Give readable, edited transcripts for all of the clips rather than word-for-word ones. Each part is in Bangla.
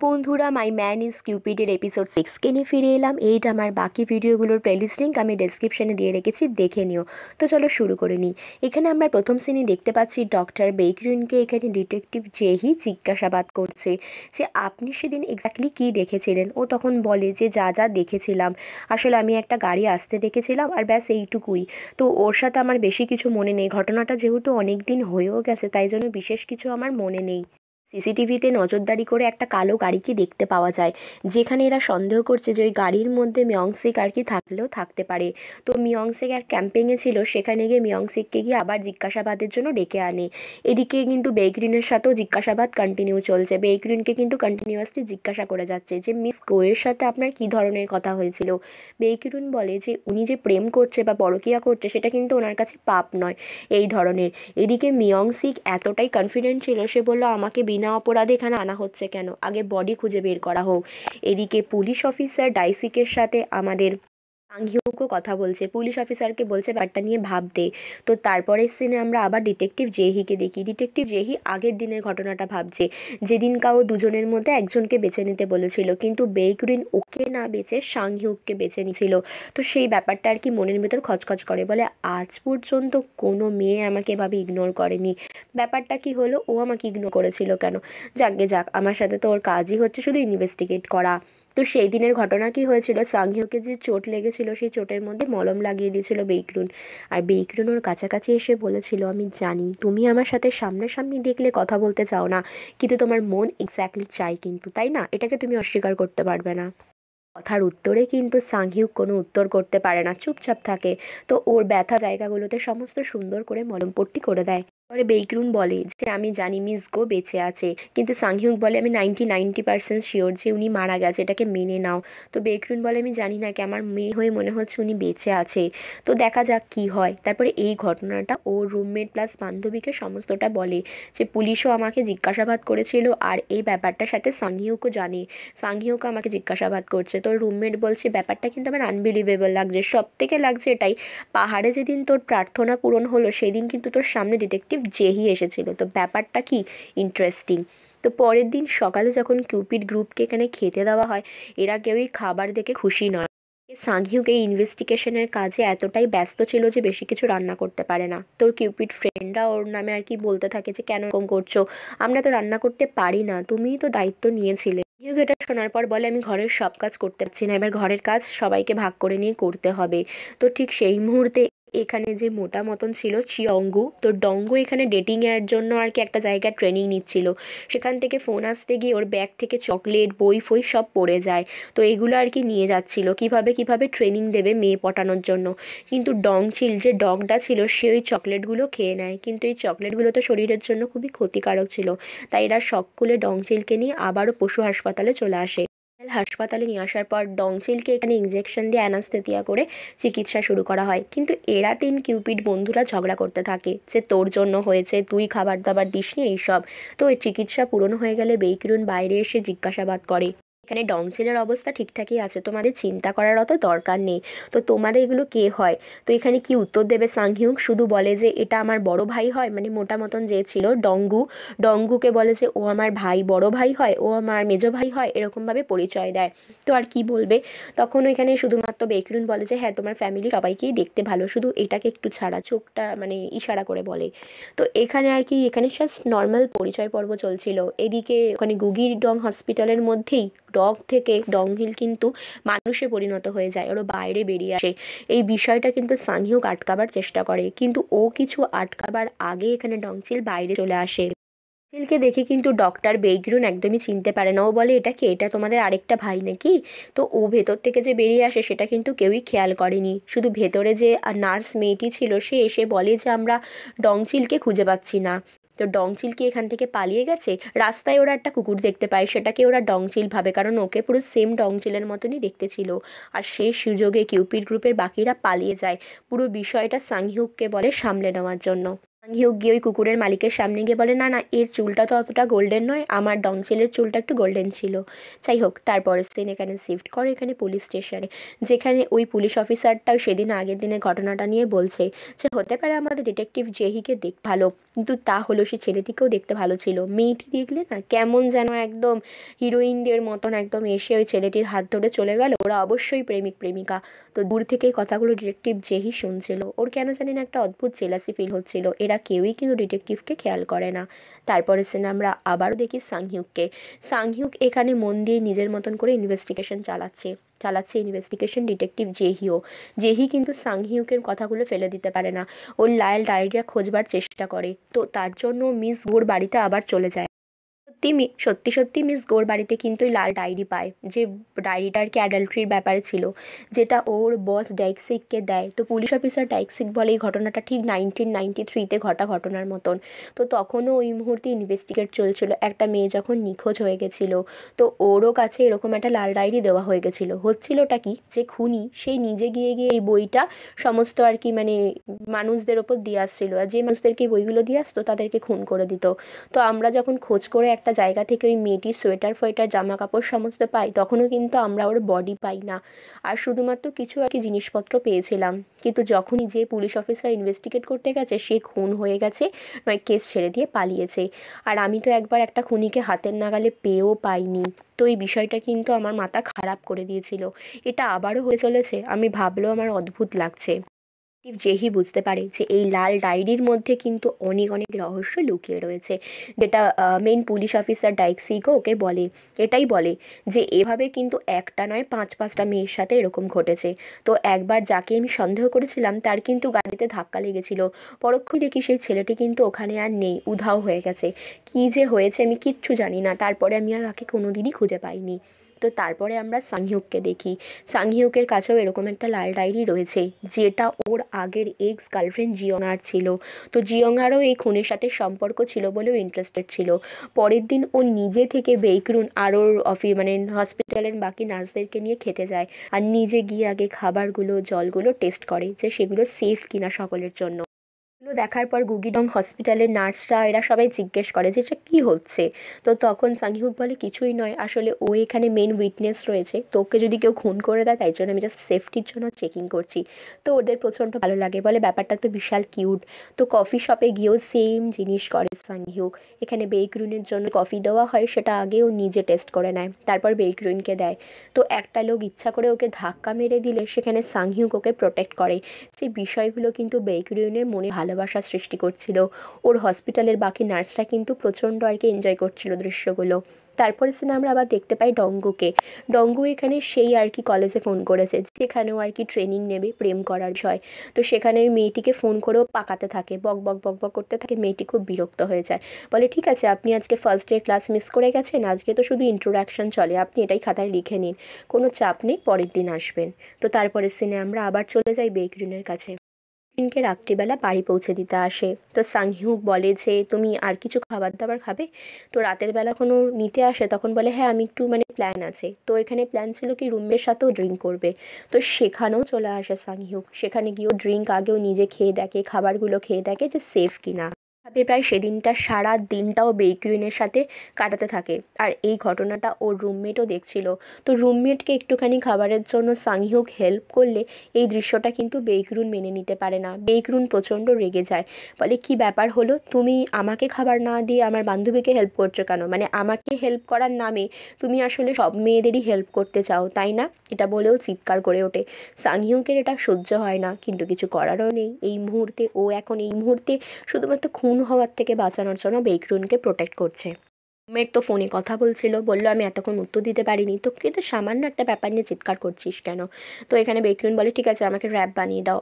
বন্ধুরা, মাই ম্যান ইজ কিউপিডের এপিসোড 6কে নিয়ে ফিরে এলাম। এইটা আমার বাকি ভিডিওগুলোর প্লেলিস্ট লিঙ্ক আমি ডেসক্রিপশনে দিয়ে রেখেছি, দেখে নিও। তো চলো শুরু করে নিই। এখানে আমরা প্রথম সিনে দেখতে পাচ্ছি ডক্টর বেইকরুনকে এখানে ডিটেকটিভ জেহি জিজ্ঞাসাবাদ করছে যে আপনি সেদিন এক্স্যাক্টলি কী দেখেছিলেন। ও তখন বলে যে যা যা দেখেছিলাম, আসলে আমি একটা গাড়ি আসতে দেখেছিলাম আর ব্যাস এইটুকুই। তো ওর সাথে আমার বেশি কিছু মনে নেই, ঘটনাটা যেহেতু অনেক দিন হয়েও গেছে তাই জন্য বিশেষ কিছু আমার মনে নেই। সিসিটিভিতে নজরদারি করে একটা কালো গাড়িকে দেখতে পাওয়া যায়, যেখানে এরা সন্দেহ করছে যে ওই গাড়ির মধ্যে মিয়ংসিক আর কি থাকলেও থাকতে পারে। তো মিয়ংসিক এক ক্যাম্পেইনে ছিল, সেখানে গিয়ে মিয়ংসিককে গিয়ে আবার জিজ্ঞাসাবাদের জন্য ডেকে আনে। এদিকে কিন্তু বেইকরিনের সাথেও জিজ্ঞাসাবাদ কন্টিনিউ চলছে। বেইকরিনকে কিন্তু কন্টিনিউয়াসলি জিজ্ঞাসা করে যাচ্ছে যে মিস গোয়ের সাথে আপনার কী ধরনের কথা হয়েছিল। বেইকরিন বলে যে উনি যে প্রেম করছে বা পরকীয়া করছে সেটা কিন্তু ওনার কাছে পাপ নয়, এই ধরনের। এদিকে মিয়ংসিক এতটাই কনফিডেন্ট ছিল, সে বলল আমাকে বিনা অপরাধে এখানে আনা হচ্ছে কেন, আগে বডি খুঁজে বের করা হোক। এদিকে পুলিশ অফিসার ডাইসিকের সাথে আমাদের সাংহিউকও কথা বলছে, পুলিশ অফিসারকে বলছে ব্যাপারটা নিয়ে ভাবতে। তো তারপরের সিনে আমরা আবার ডিটেকটিভ জেহিকে দেখি। ডিটেকটিভ জেহি আগের দিনের ঘটনাটা ভাবছে, যেদিন কাও দুজনের মধ্যে একজনকে বেছে নিতে বলেছিল, কিন্তু বেইকরিন ওকে না বেছে সাংহিউককে বেছে নিয়েছিল। তো সেই ব্যাপারটা আর কি মনের ভেতর খচখচ করে, বলে আজ পর্যন্ত কোনো মেয়ে আমাকে এভাবে ইগনোর করেনি, ব্যাপারটা কি হলো, ও আমাকে ইগনোর করেছিল কেন। যাকগে যাক, আমার সাথে তো ওর কাজই হচ্ছে শুধু ইনভেস্টিগেট করা। তো সেই দিনের ঘটনা কি হয়েছিল, সাংহিওকে যে চোট লেগেছিল সেই চোটের মধ্যে মলম লাগিয়ে দিয়েছিল বেইকরুন। আর বেইকরুন ওর কাছাকাছি এসে বলেছিল আমি জানি তুমি আমার সাথে সামনাসামনি দেখলে কথা বলতে চাও না, কিন্তু তোমার মন এক্স্যাক্টলি চাই কিন্তু, তাই না? এটাকে তুমি অস্বীকার করতে পারবে না। কথার উত্তরে কিন্তু সাংহিউক কোনো উত্তর করতে পারে না, চুপচাপ থাকে। তো ওর ব্যথা জায়গাগুলোতে সমস্ত সুন্দর করে মলমপট্টি করে দেয়। পরে বেইকরুন বলে যে আমি জানি মিস গো বেঁচে আছে, কিন্তু সাংহিউক বলে আমি 90% শিওর যে উনি মারা গেছে, এটাকে মেনে নাও। তো বেইকরুন বলে আমি জানি না, কি আমার মেয়ে হয়ে মনে হচ্ছে উনি বেঁচে আছে, তো দেখা যাক কি হয়। তারপরে এই ঘটনাটা ওর রুমমেট প্লাস বান্ধবীকে সমস্তটা বলে, যে পুলিশও আমাকে জিজ্ঞাসাবাদ করেছিল আর এই ব্যাপারটার সাথে সাংহিউকও জানে, সাংহিউকও আমাকে জিজ্ঞাসাবাদ করছে। তোর রুমমেট বলছে ব্যাপারটা কিন্তু আমার আনবিলিভেবল লাগছে, সব থেকে লাগছে এটাই, পাহাড়ে যেদিন তোর প্রার্থনা পূরণ হলো সেদিন কিন্তু তোর সামনে ডিটেকটিভ জেহি এসেছিল, তো ব্যাপারটা কি ইন্টারেস্টিং। তো পরের দিন সকালে যখন কিউপিড গ্রুপকে এখানে খেতে দেওয়া হয়, এরা কেউই খাবার দেখে খুশি নয়। সাংহিউক এই ইনভেস্টিগেশনের কাজে এতটাই ব্যস্ত ছিল যে বেশি কিছু রান্না করতে পারে না। তোর কিউপিড ফ্রেন্ডরা ওর নামে আর কি বলতে থাকে যে কেন এরকম করছো, আমরা তো রান্না করতে পারি না, তুমিই তো দায়িত্ব নিয়েছিলে। সাংহিউক এটা শোনার পর বলে আমি ঘরের সব কাজ করতে পারছি না, এবার ঘরের কাজ সবাইকে ভাগ করে নিয়ে করতে হবে। তো ঠিক সেই মুহূর্তে এখানে যে মোটা মতন ছিল চিয়ঙ্গু, তো ডঙ্গু এখানে ডেটিংয়ের জন্য আর কি একটা জায়গায় ট্রেনিং নিচ্ছিল, সেখান থেকে ফোন আসতে গিয়ে ওর ব্যাগ থেকে চকলেট বই ফই সব পড়ে যায়। তো এগুলো আর কি নিয়ে যাচ্ছিল কিভাবে কিভাবে ট্রেনিং দেবে মেয়ে পটানোর জন্য। কিন্তু ডংচিল যে ডগটা ছিল সে ওই চকলেটগুলো খেয়ে নেয়, কিন্তু এই চকলেটগুলো তো শরীরের জন্য খুবই ক্ষতিকারক ছিল। তাই এরা সকলে ডংচিলকে নিয়ে আবারও পশু হাসপাতালে চলে আসে। হাসপাতালে নিয়ে আসার পর ডংচিলকে এখানে ইঞ্জেকশন দিয়ে অ্যানাস্থেটিয়া করে চিকিৎসা শুরু করা হয়। কিন্তু এরা তিন কিউপিড বন্ধুরা ঝগড়া করতে থাকে যে তোর জন্য হয়েছে, তুই খাবার দাবার দিসনি এইসব। তো এই চিকিৎসা পূরণ হয়ে গেলে বেইকরুন বাইরে এসে জিজ্ঞাসাবাদ করে এখানে ডংচিলের অবস্থা ঠিকঠাকই আছে, তোমাদের চিন্তা করার অত দরকার নেই, তো তোমাদের এগুলো কে হয়। তো এখানে কি উত্তর দেবে সাংহিউক, শুধু বলে যে এটা আমার বড় ভাই হয়, মানে মোটা মতন যে ছিল ডঙ্গু, ডঙ্গুকে বলে যে ও আমার ভাই, বড় ভাই হয়, ও আমার মেজো ভাই হয়, এরকমভাবে পরিচয় দেয়। তো আর কি বলবে, তখন এখানে শুধুমাত্র বেকরুন বলে যে হ্যাঁ তোমার ফ্যামিলি সবাইকেই দেখতে ভালো, শুধু এটাকে একটু ছাড়া, চোখটা মানে ইশারা করে বলে। তো এখানে আর কি এখানে জাস্ট নর্মাল পরিচয় পর্ব চলছিল। এদিকে ওখানে গুগির ডং হসপিটালের মধ্যেই ডগ থেকে ডংহিল কিন্তু মানুষে পরিণত হয়ে যায়, ওরা বাইরে বেরিয়ে আসে। এই বিষয়টা কিন্তু সাংহিউক আটকাবার চেষ্টা করে, কিন্তু ও কিছু আটকাবার আগে এখানে ডংচিল বাইরে চলে আসে। চিলকে দেখে কিন্তু ডক্টর বেইকরুন একদমই চিনতে পারে না, ও বলে এটা কি, এটা তোমাদের আরেকটা ভাই নাকি। তো ও ভেতর থেকে যে বেরিয়ে আসে সেটা কিন্তু কেউই খেয়াল করেনি, শুধু ভেতরে যে নার্স মেয়েটি ছিল সে এসে বলে যে আমরা ডংচিলকে খুঁজে পাচ্ছি না। তো ডংচিল কি এখান থেকে পালিয়ে গেছে? রাস্তায় ওরা একটা কুকুর দেখতে পায়, সেটাকে ওরা ডংচিল ভাবে, কারণ ওকে পুরো সেম ডংচিলের মতনই দেখতে ছিল। আর সেই সুযোগে কিউপিড গ্রুপের বাকিরা পালিয়ে যায়। পুরো বিষয়টা সাংহিউককে বলে সামলে নেওয়ার জন্য। সাংহিউক গিয়ে ওই কুকুরের মালিকের সামনে গিয়ে বলে না না, এর চুলটা তো অতটা গোল্ডেন নয়, আমার ডংচিলের চুলটা একটু গোল্ডেন ছিল। যাই হোক, তারপরের সিন এখানে শিফট করে এখানে পুলিশ স্টেশনে, যেখানে ওই পুলিশ অফিসারটাও সেদিন আগের দিনের ঘটনাটা নিয়ে বলছে যে হতে পারে আমাদের ডিটেকটিভ জেহিকে ভালো, কিন্তু তা হলো সে ছেলেটিকেও দেখতে ভালো ছিল। মেয়েটি দেখলে না কেমন যেন একদম হিরোইনদের মতন একদম এসে ওই ছেলেটির হাত ধরে চলে গেল। ওরা অবশ্যই প্রেমিক প্রেমিকা। তো দূর থেকেই কথাগুলো ডিটেকটিভ যেহি শুনছিল। ওর কেন জানি না একটা অদ্ভুত জেলাসি ফিল হচ্ছিল। এরা কেউই কিন্তু ডিটেকটিভকে খেয়াল করে না। তারপরে সিনে আমরা আবারও দেখি সাংহিউককে। সাংহিউক এখানে মন দিয়ে নিজের মতন করে ইনভেস্টিগেশন চালাচ্ছে ইনভেস্টিগেশন ডিটেকটিভ জেহিও। জেহি কিন্তু সাংহিউকের কথাগুলো ফেলে দিতে পারে না। ওর লাল ডায়েরিটা খোঁজবার চেষ্টা করে। তো তার জন্য মিস গোর বাড়িতে আবার চলে যায়। সত্যি মিস গোর বাড়িতে কিন্তু ওই লাল ডায়েরি পায়, যে ডায়েরিটা আর কি অ্যাডাল্ট্রির ব্যাপারে ছিল, যেটা ওর বস ডাইক্সিককে দেয়। তো পুলিশ অফিসার ডাইক্সিক বলে এই ঘটনাটা ঠিক 1993-তে ঘটা ঘটনার মতন। তো তখনও ওই মুহূর্তে ইনভেস্টিগেট চলছিল, একটা মেয়ে যখন নিখোঁজ হয়ে গেছিলো। তো ওরও কাছে এরকম একটা লাল ডায়েরি দেওয়া হয়ে গেছিলো। হচ্ছিলোটা কি, যে খুনি সেই নিজে গিয়ে এই বইটা সমস্ত আর কি মানে মানুষদের ওপর দিয়ে আসছিলো, আর যে মানুষদেরকে এই বইগুলো দিয়ে আসতো তাদেরকে খুন করে দিত। তো আমরা যখন খোঁজ করে একটা জায়গা থেকে ওই মেয়েটির সোয়েটার ফোয়েটার জামা কাপড় সমস্ত পাই, তখনও কিন্তু আমরা ওর বডি পাই না, আর শুধুমাত্র কিছু আর কি জিনিসপত্র পেয়েছিলাম। কিন্তু যখনই যে পুলিশ অফিসার ইনভেস্টিগেট করতে গেছে সে খুন হয়ে গেছে, নয় কেস ছেড়ে দিয়ে পালিয়েছে। আর আমি তো একবার একটা খুনিকে হাতের নাগালে পেয়েও পাইনি। তো এই বিষয়টা কিন্তু আমার মাথা খারাপ করে দিয়েছিল। এটা আবারও হয়ে চলেছে, আমি ভাবলেও আমার অদ্ভুত লাগছে। যেহি বুঝতে পারে যে এই লাল ডায়েরির মধ্যে কিন্তু অনেক অনেক রহস্য লুকিয়ে রয়েছে, যেটা মেইন পুলিশ অফিসার ডাইক্সিকও ওকে বলে। এটাই বলে যে এভাবে কিন্তু একটা নয় 5-5টা মেয়ের সাথে এরকম ঘটেছে। তো একবার যাকে আমি সন্দেহ করেছিলাম তার কিন্তু গাড়িতে ধাক্কা লেগেছিল। পরক্ষণে দেখি সেই ছেলেটি কিন্তু ওখানে আর নেই, উধাও হয়ে গেছে। কী যে হয়েছে আমি কিচ্ছু জানি না। তারপরে আমি আর তাকে কোনোদিনই খুঁজে পাইনি। তো তারপরে আমরা সাংহিউককে দেখি। সাংহিউকের কাছেও এরকম একটা লাল ডায়েরি রয়েছে, যেটা ওর আগের এক্স গার্লফ্রেন্ড জিয়ংআর ছিল। তো জিয়ংআরও এই খুনের সাথে সম্পর্ক ছিল বলেও ইন্টারেস্টেড ছিল। পরের দিন ও নিজে থেকে বেইকরুন আর ওর মানে হসপিটালের বাকি নার্সদেরকে নিয়ে খেতে যায়, আর নিজে গিয়ে আগে খাবারগুলো জলগুলো টেস্ট করে যে সেগুলো সেফ কিনা সকলের জন্য। এগুলো দেখার পর গুগিডং হসপিটালের নার্সরা এরা সবাই জিজ্ঞেস করে যে এটা কী হচ্ছে। তো তখন সাংহিউক বলে কিছুই নয়, আসলে ও এখানে মেন উইটনেস রয়েছে, তো ওকে যদি কেউ খুন করে দেয় তাই জন্য আমি জাস্ট সেফটির জন্য চেকিং করছি। তো ওদের প্রচণ্ড ভালো লাগে, বলে ব্যাপারটা তো বিশাল কিউট। তো কফি শপে গিয়েও সেম জিনিস করে সাংহিউক। এখানে বেইকরুনের জন্য কফি দেওয়া হয়, সেটা আগেও নিজে টেস্ট করে নেয়, তারপর বেইকরুনকে দেয়। তো একটা লোক ইচ্ছা করে ওকে ধাক্কা মেরে দিলে সেখানে সাংহিউক ওকে প্রোটেক্ট করে। সেই বিষয়গুলো কিন্তু বেইকরুনের মনে ভালোবাসা সৃষ্টি করছিল। ওর হসপিটালের বাকি নার্সরা কিন্তু প্রচণ্ড আর কি এনজয় করছিল দৃশ্যগুলো। তারপরে সিনে আমরা আবার দেখতে পাই ডঙ্গুকে। ডঙ্গু এখানে সেই আর কি কলেজে ফোন করেছে, যেখানেও আর কি ট্রেনিং নেবে প্রেম করার বিষয়। তো সেখানে ওই মেয়েটিকে ফোন করেও পাকাতে থাকে, বক বক বক বক করতে থাকে। মেয়েটি খুব বিরক্ত হয়ে যায়, বলে ঠিক আছে আপনি আজকে ফার্স্ট ডে ক্লাস মিস করে গেছেন, আজকে তো শুধু ইন্ট্রোডাকশন চলে, আপনি এটাই খাতায় লিখে নিন, কোনো চাপ নেই, পরের দিন আসবেন। তো তারপরে সিনে আমরা আবার চলে যাই বেইকরুনের কাছে। কে রাত্রিবেলা বাড়ি পৌঁছে দিতে আসে। তো সাংহিউক বলে যে তুমি আর কিছু খাবার দাবার খাবে। তো রাতের বেলা কোনো নিতে আসে, তখন বলে হ্যাঁ আমি একটু মানে প্ল্যান আছে। তো এখানে প্ল্যান ছিল কি রুমের সাথেও ড্রিঙ্ক করবে। তো সেখানেও চলে আসে সাংহিউক। সেখানে গিয়েও ড্রিঙ্ক আগেও নিজে খেয়ে দেখে, খাবারগুলো খেয়ে দেখে যে সেফ কিনা। ভাবে প্রায় সেদিনটা সারা দিনটাও বেইকরুনের সাথে কাটাতে থাকে, আর এই ঘটনাটা ওর রুমমেটও দেখছিল। তো রুমমেটকে একটুখানি খাবারের জন্য সাংহিউক হেল্প করলে এই দৃশ্যটা কিন্তু বেইকরুন মেনে নিতে পারে না। বেইকরুন প্রচণ্ড রেগে যায়, বলে কি ব্যাপার হলো, তুমি আমাকে খাবার না দিয়ে আমার বান্ধবীকে হেল্প করছো কেন, মানে আমাকে হেল্প করার নামে তুমি আসলে সব মেয়েদেরই হেল্প করতে চাও তাই না। এটা বলেও চিৎকার করে ওঠে। সাংহিউকের এটা সহ্য হয় না, কিন্তু কিছু করারও নেই। এই মুহূর্তে ও এখন এই মুহূর্তে শুধুমাত্র খুন হওয়ার থেকে বাঁচানোর জন্য বেইকরুনকে প্রোটেক্ট করছে। রুমমেট তো ফোনে কথা বলছিল, বললো আমি এতক্ষণ উত্তর দিতে পারিনি, তো কিন্তু সামান্য একটা ব্যাপার নিয়ে চিৎকার করছিস কেন। তো এখানে বেইকরুন বলে ঠিক আছে আমাকে র্যাপ বানিয়ে দাও,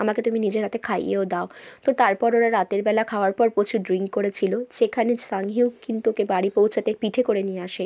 আমাকে তুমি নিজের হাতে খাইয়েও দাও। তো তারপর ওরা রাতের বেলা খাওয়ার পর প্রচুর ড্রিঙ্ক করেছিল। সেখানে সাংহিউক কিন্তু ওকে বাড়ি পৌঁছাতে পিঠে করে নিয়ে আসে।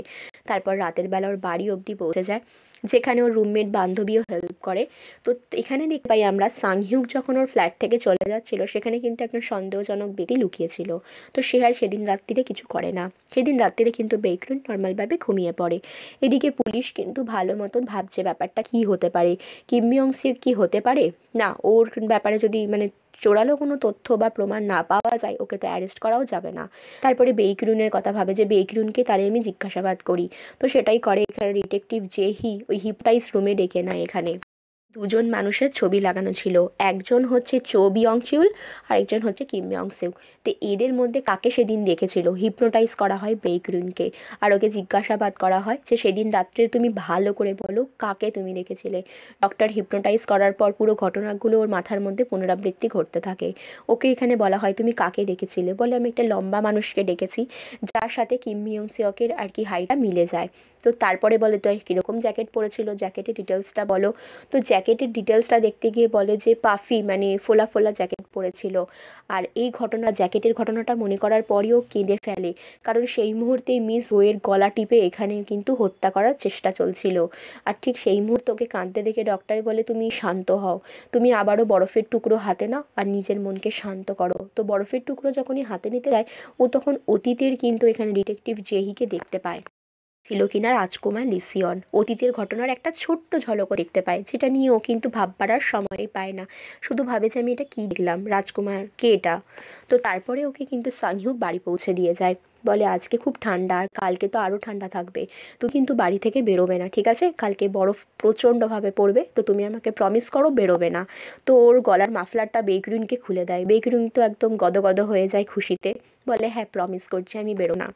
তারপর রাতের বেলা ওর বাড়ি অবধি পৌঁছে যায়, যেখানে ওর রুমমেট বান্ধবীও হেল্প করে। তো এখানে দেখতে পাই আমরা সাংহিউক যখন ওর ফ্ল্যাট থেকে চলে যাচ্ছিল, সেখানে কিন্তু একজন সন্দেহজনক ব্যক্তি লুকিয়েছিল। তো সে আর সেদিন রাত্রিরে কিছু করে না। সেদিন রাত্রিরে কিন্তু বেইকরুন নর্মালভাবে ঘুমিয়ে পড়ে। এদিকে পুলিশ কিন্তু ভালো মতন ভাবছে ব্যাপারটা কী হতে পারে, কিম মিয়ং সিক কী হতে পারে। না, ওর ব্যাপারে যদি মানে জোরালো কোনো তথ্য বা প্রমাণ না পাওয়া যায়, ওকে তো অ্যারেস্ট করাও যাবে না। তারপরে বেইকরুনের কথা ভাবে যে বেইকরুনকে তাহলে আমি জিজ্ঞাসাবাদ করি। তো সেটাই করে এখানে ডিটেকটিভ জেহি ওই হিপটাইজ রুমে ডেকে নেয় এখানে। দুজন মানুষের ছবি লাগানো ছিল, একজন হচ্ছে চো বিয়ং-চিউল আর একজন হচ্ছে কিম মিয়ং-সিউক। তো এদের মধ্যে কাকে সেদিন দেখেছিল? হিপনোটাইজ করা হয় বেইকরুনকে, আর ওকে জিজ্ঞাসাবাদ করা হয় যে সেদিন রাত্রে তুমি ভালো করে বলো কাকে তুমি দেখেছিলে। ডক্টর হিপনোটাইজ করার পর পুরো ঘটনাগুলো ওর মাথার মধ্যে পুনরাবৃত্তি ঘটতে থাকে। ওকে এখানে বলা হয় তুমি কাকে দেখেছিলে, বলে আমি একটা লম্বা মানুষকে ডেকেছি যার সাথে কিম মিয়ং-সিওকের আর কি হাইটটা মিলে যায়। তো তারপরে বলে তো কীরকম জ্যাকেট পরেছিল, জ্যাকেটের ডিটেলসটা বলো। তো জ্যাকেটের ডিটেলসটা দেখতে গিয়ে বলে যে পাফি মানে ফোলা ফোলা জ্যাকেট পরেছিল। আর এই ঘটনা, জ্যাকেটের ঘটনাটা মনে করার পরেও কেঁদে ফেলে, কারণ সেই মুহূর্তে মিস গোয়ের গলা টিপে এখানে কিন্তু হত্যা করার চেষ্টা চলছিল। আর ঠিক সেই মুহূর্তে ওকে কাঁদতে দেখে ডক্টর বলে তুমি শান্ত হও, তুমি আবারও বরফের টুকরো হাতে নাও আর নিজের মনকে শান্ত করো। তো বরফের টুকরো যখনই হাতে নিতে যায়, ও তখন অতীতের কিন্তু এখানে ডিটেকটিভ জেহিকে দেখতে পায়। ছিল কিনা রাজকুমার লিসিয়ন অতীতের ঘটনার একটা ছোট্ট ঝলকও দেখতে পায়, যেটা নিয়ে ও কিন্তু ভাববার আর সময়ই পায় না, শুধু ভাবে যে আমি এটা কী দেখলাম, রাজকুমার কে এটা। তো তারপরে ওকে কিন্তু সাংহিউক বাড়ি পৌঁছে দিয়ে যায়, বলে আজকে খুব ঠান্ডা আর কালকে তো আরও ঠান্ডা থাকবে, তুই কিন্তু বাড়ি থেকে বেরোবে না, ঠিক আছে? কালকে বরফ প্রচণ্ডভাবে পড়বে, তো তুমি আমাকে প্রমিস করো বেরোবে না। তো ওর গলার মাফলারটা বেইকরুনকে খুলে দেয়, বেইকরুন তো একদম গদগদ হয়ে যায় খুশিতে, বলে হ্যাঁ প্রমিস করছি আমি বেরো না।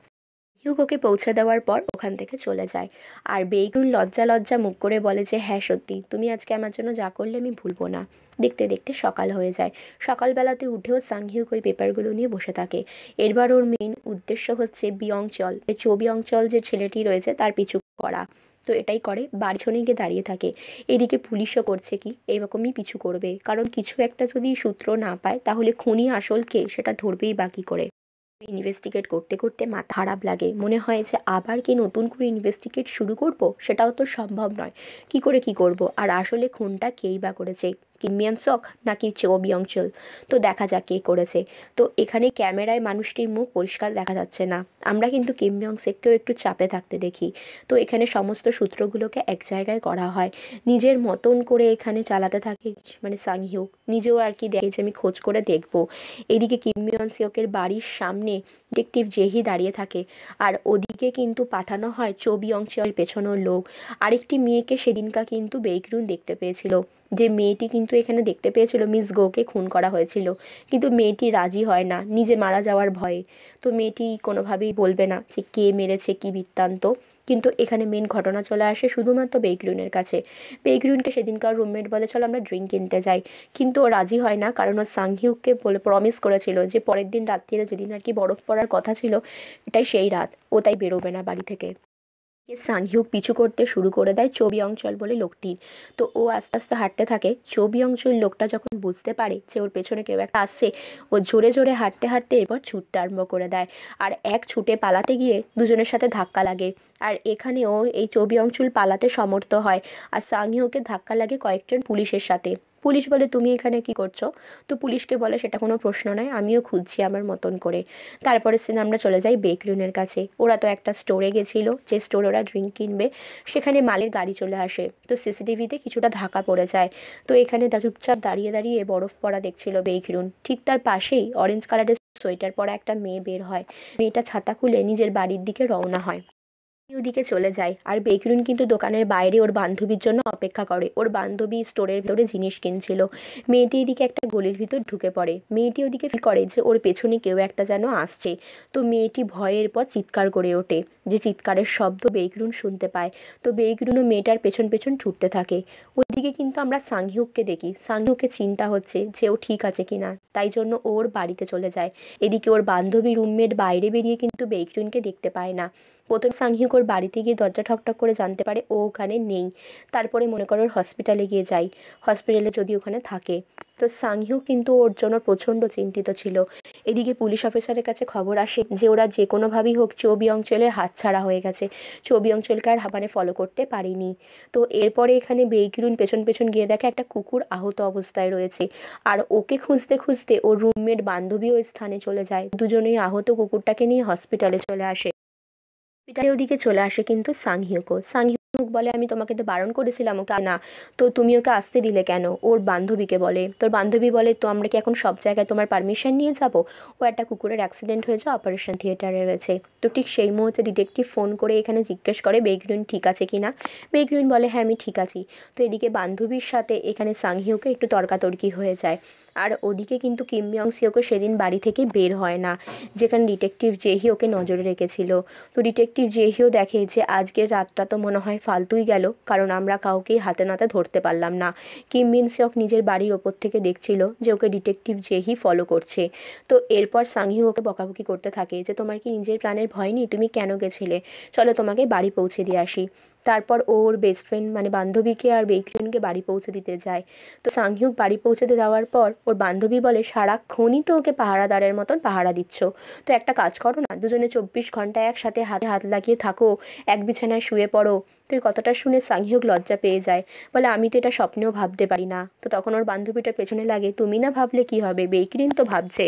হিউগোকে পৌঁছে দেওয়ার পর ওখান থেকে চলে যায়। আর বেইকরুন লজ্জা লজ্জা মুখ করে বলে যে হ্যাঁ সত্যি, তুমি আজকে আমার জন্য যা করলে আমি ভুলবো না। দেখতে দেখতে সকাল হয়ে যায়। সকালবেলাতে উঠেও সাংহিউক ওই পেপারগুলো নিয়ে বসে থাকে। এবার ওর মেইন উদ্দেশ্য হচ্ছে বিয়ংচল, চো বিয়ংচল যে ছেলেটি রয়েছে তার পিছু করা। তো এটাই করে, বাড়ি ছনে গিয়ে দাঁড়িয়ে থাকে। এদিকে পুলিশও করছে কি এরকমই পিছু করবে, কারণ কিছু একটা যদি সূত্র না পায় তাহলে খুনি আসল কে সেটা ধরবেই বাকি করে। ইনভেস্টিগেট করতে করতে মাথা খারাপ লাগে, মনে হয় যে আবার কি নতুন করে ইনভেস্টিগেট শুরু করব, সেটাও তো সম্ভব নয়। কি করে কি করব, আর আসলে খুনটা কেই বা করেছে, কিম মিয়ং-সক নাকি চো বিয়ং-চুল? তো দেখা যাক কে করেছে। তো এখানে ক্যামেরায় মানুষটির মুখ পরিষ্কার দেখা যাচ্ছে না, আমরা কিন্তু কিম মিয়ং-সেককেও একটু চাপে থাকতে দেখি। তো এখানে সমস্ত সূত্রগুলোকে এক জায়গায় করা হয়, নিজের মতন করে এখানে চালাতে থাকে মানে সাংহিউক নিজেও আর কি দেখে যে আমি খোঁজ করে দেখব। এদিকে কিম মিয়ং-সিওকের বাড়ির সামনে ডিটেকটিভ জেহি দাঁড়িয়ে থাকে, আর ওদিকে কিন্তু পাঠানো হয় চো বিয়ং-চুলের পেছনের লোক। আরেকটি মেয়েকে সেদিনকা কিন্তু বেইকরুন দেখতে পেয়েছিল, যে মেয়েটি কিন্তু এখানে দেখতে পেয়েছিল মিস গোকে খুন করা হয়েছিল, কিন্তু মেয়েটি রাজি হয় না নিজে মারা যাওয়ার ভয়ে। তো মেয়েটি কোনোভাবেই বলবে না যে কে মেরেছে কী বৃত্তান্ত। কিন্তু এখানে মেন ঘটনা চলে আসে শুধুমাত্র বেইকরুনের কাছে। বেইকরুনকে সেদিনকার রুমমেট বলে চল আমরা ড্রিঙ্ক কিনতে যাই, কিন্তু ও রাজি হয় না, কারণ ও সাংহিউককে বলে প্রমিস করেছিল যে পরের দিন রাত্রিরে যেদিন আর কি বরফ পড়ার কথা ছিল এটাই সেই রাত, ও তাই বেরোবে না বাড়ি থেকে। সাংহিউক পিছু করতে শুরু করে দেয় চো বিয়ং-চুল বলে লোকটির। তো ও আস্তে আস্তে হাঁটতে থাকে। চো বিয়ং-চুল লোকটা যখন বুঝতে পারে যে ওর পেছনে কেউ একটা আসছে, ও জোরে জোরে হাঁটতে হাঁটতে এরপর ছুটতে আরম্ভ করে দেয়। আর এক ছুটে পালাতে গিয়ে দুজনের সাথে ধাক্কা লাগে, আর এখানেও এই চো বিয়ং-চুল পালাতে সমর্থ হয়। আর সাংহিউকে ধাক্কা লাগে কয়েকজন পুলিশের সাথে। পুলিশ বলে তুমি এখানে কি করছো? তো পুলিশকে বলে সেটা কোনো প্রশ্ন নয়, আমিও খুঁজছি আমার মতন করে। তারপরে সিনে আমরা চলে যাই বেইকরুনের কাছে। ওরা তো একটা স্টোরে গেছিলো, যে স্টোরে ওরা ড্রিঙ্ক কিনবে, সেখানে মালের গাড়ি চলে আসে। তো সিসিটিভিতে কিছুটা ঢাকা পড়ে যায়। তো এখানে চুপচাপ দাঁড়িয়ে দাঁড়িয়ে বরফ পড়া দেখছিল বেইকরুন। ঠিক তার পাশেই অরেঞ্জ কালারের সোয়েটার পরা একটা মেয়ে বের হয়। মেয়েটা ছাতা খুলে নিজের বাড়ির দিকে রওনা হয়। ওদিকে চলে যায়, আর বেইকরুন কিন্তু দোকানের বাইরে ওর বান্ধবীর জন্য অপেক্ষা করে। ওর বান্ধবী স্টোরের ভেতরে জিনিস কিনছিল। মেয়েটি এদিকে একটা গলির ভিতর ঢুকে পড়ে। মেয়েটি ওদিকে ফিল করে যে ওর পেছনে কেউ একটা যেন আসছে। তো মেয়েটি ভয়ের পর চিৎকার করে ওঠে, যে চিৎকারের শব্দ বেইকরুন শুনতে পায়। তো বেইকরুনও মেয়েটার পেছন পেছন ছুটতে থাকে। ওইদিকে কিন্তু আমরা সাংহিউককে দেখি, সাংহিউকে চিন্তা হচ্ছে যে ও ঠিক আছে কিনা, তাই জন্য ওর বাড়িতে চলে যায়। এদিকে ওর বান্ধবী রুমমেট বাইরে বেরিয়ে কিন্তু বেইকরুনকে দেখতে পায় না। প্রথম সাংহিউক ওর বাড়িতে গিয়ে দরজা ঠকঠক করে জানতে পারে ও ওখানে নেই। তারপরে মনে করো ওর হসপিটালে গিয়ে যায়, হসপিটালে যদি ওখানে থাকে। তো সাংহিউক কিন্তু ওর জন্য প্রচণ্ড চিন্তিত ছিল। এদিকে পুলিশ অফিসারের কাছে খবর আসে যে ওরা যে কোনোভাবেই হোক চো বিয়ং-চুলের হাতছাড়া হয়ে গেছে, চো বিয়ং-চুলকে আর মানে ফলো করতে পারিনি। তো এরপরে এখানে বেইকরুন পেছন পেছন গিয়ে দেখে একটা কুকুর আহত অবস্থায় রয়েছে, আর ওকে খুঁজতে খুঁজতে ওর রুমমেট বান্ধবীও স্থানে চলে যায়। দুজনেই আহত কুকুরটাকে নিয়ে হসপিটালে চলে আসে। হসপিটালে ওদিকে চলে আসে কিন্তু সাংহিউকও। মুখ বলে আমি তোমাকে তো বারণ করেছিলাম ওকে না, তো তুমি ওকে আসতে দিলে কেন? ওর বান্ধবীকে বলে, তোর বান্ধবী বলে তো আমরা কি এখন সব জায়গায় তোমার পারমিশন নিয়ে যাব? ও একটা কুকুরের অ্যাক্সিডেন্ট হয়েছে, অপারেশন থিয়েটারে রয়েছে। তো ঠিক সেই মুহূর্তে ডিটেকটিভ ফোন করে এখানে জিজ্ঞেস করে বেইগ্রিন ঠিক আছে কি না। বেইগ্রিন বলে হ্যাঁ আমি ঠিক আছি। তো এদিকে বান্ধবীর সাথে এখানে সাংহিওকে একটু তর্কাতর্কি হয়ে যায়। আর ওদিকে কিন্তু কিম মিয়ং সিওকে সেদিন বাড়ি থেকে বের হয় না, যেখানে ডিটেকটিভ জেহি ওকে নজরে রেখেছিল। তো ডিটেকটিভ জেহিও দেখে যে আজকের রাতটা তো মনে হয় ফালতুই গেল, কারণ আমরা কাউকেই হাতে নাতে ধরতে পারলাম না। কিম মিন সিওক নিজের বাড়ির ওপর থেকে দেখছিল যে ওকে ডিটেকটিভ জেহি ফলো করছে। তো এরপর সাংহিও ওকে বকাবকি করতে থাকে যে তোমার কি নিজের প্রাণের ভয় নেই, তুমি কেন গেছিলে, চলো তোমাকে বাড়ি পৌঁছে দিয়ে আসি। তারপর ওর বেস্ট ফ্রেন্ড মানে বান্ধবীকে আর বেইকরিনকে বাড়ি পৌঁছে দিতে যায়। তো সাংহিউক বাড়ি পৌঁছতে যাওয়ার পর ওর বান্ধবী বলে সারাক্ষণই তো ওকে পাহারাদারের মতন পাহারা দিচ্ছ, তো একটা কাজ করো না, দুজনে 24 ঘন্টা একসাথে হাতে হাত লাগিয়ে থাকো, এক বিছানায় শুয়ে পড়ো। তো এই কথাটা শুনে সাংহিউক লজ্জা পেয়ে যায়, বলে আমি তো এটা স্বপ্নেও ভাবতে পারি না। তো তখন ওর বান্ধবীটা পেছনে লাগে, তুমি না ভাবলে কি হবে, বেইকরিন তো ভাবছে।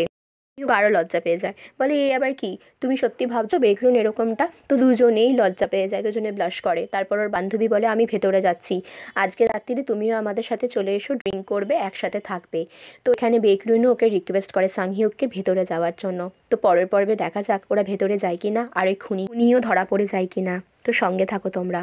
সাংহিউক আরও লজ্জা পেয়ে যায়, বলে এই আবার কি, তুমি সত্যি ভাবছো বেইকরিন এরকমটা? তো দুজনেই লজ্জা পেয়ে যায়, দুজনে ব্লাশ করে। তারপর ওর বান্ধবী বলে আমি ভেতরে যাচ্ছি, আজকে রাত্রিরে তুমিও আমাদের সাথে চলে এসো, ড্রিঙ্ক করবে, একসাথে থাকবে। তো এখানে বেইকরিনও ওকে রিকোয়েস্ট করে সাংহিউককে ভেতরে যাওয়ার জন্য। তো পরের পর্বে দেখা যাক ওরা ভেতরে যায় কি না, আর ওই খুনিও ধরা পড়ে যায় কি না। তো সঙ্গে থাকো তোমরা।